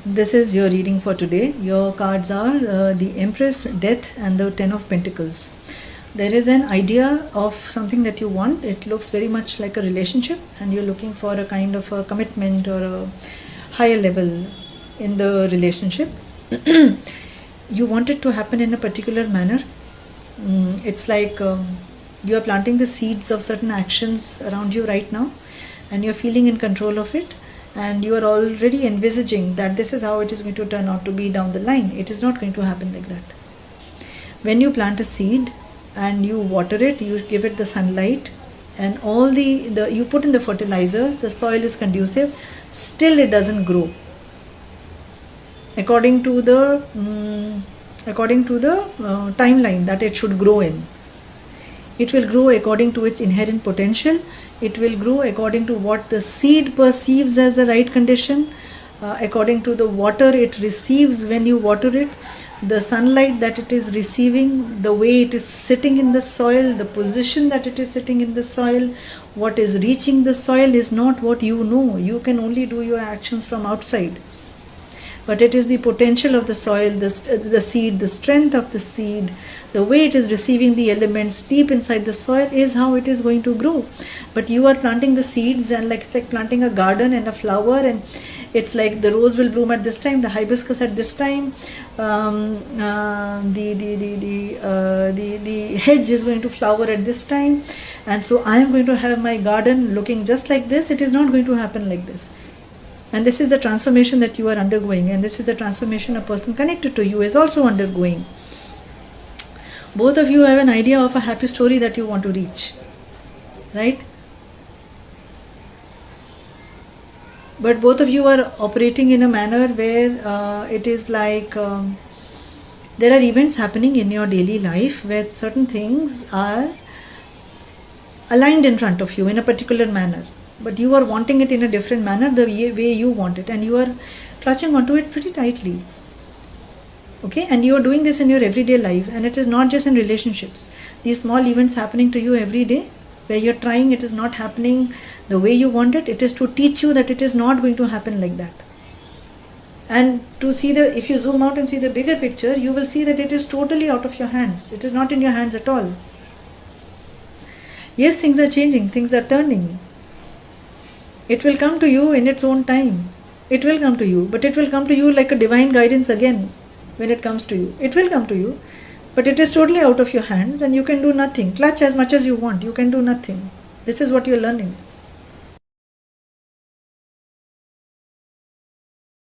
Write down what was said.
This is your reading for today. Your cards are the Empress, Death, and the Ten of Pentacles. There is an idea of something that you want. It looks very much like a relationship, and you're looking for a kind of a commitment or a higher level in the relationship. You want it to happen in a particular manner. It's like you are planting the seeds of certain actions around you right now, and you're feeling in control of it, and you are already envisaging that this is how it is going to turn out to be down the line. It is not going to happen like that. When you plant a seed and you water it, you give it the sunlight, and all the you put in the fertilizers, the soil is conducive, still it doesn't grow according to the timeline that it should grow in. It will grow according to its inherent potential. It will grow according to what the seed perceives as the right condition, according to the water it receives when you water it, the sunlight that it is receiving, the way it is sitting in the soil, the position that it is sitting in the soil. What is reaching the soil is not what you know. You can only do your actions from outside. But it is the potential of the soil, the seed, the strength of the seed, the way it is receiving the elements deep inside the soil is how it is going to grow. But you are planting the seeds, and like planting a garden and a flower, and it's like the rose will bloom at this time, the hibiscus at this time, the hedge is going to flower at this time, and so I am going to have my garden looking just like this. It is not going to happen like this. And this is the transformation that you are undergoing, and this is the transformation a person connected to you is also undergoing. Both of you have an idea of a happy story that you want to reach, right? But both of you are operating in a manner where it is like there are events happening in your daily life where certain things are aligned in front of you in a particular manner. But you are wanting it in a different manner, the way you want it, and you are clutching onto it pretty tightly. Okay, and you are doing this in your everyday life, and it is not just in relationships. These small events happening to you every day, where you're trying, it is not happening the way you want it. It is to teach you that it is not going to happen like that. And to see if you zoom out and see the bigger picture, you will see that it is totally out of your hands. It is not in your hands at all. Yes, things are changing, things are turning. It will come to you in its own time. It will come to you, but it will come to you like a divine guidance again when it comes to you. It will come to you, but it is totally out of your hands, and you can do nothing. Clutch as much as you want, you can do nothing. This is what you're learning.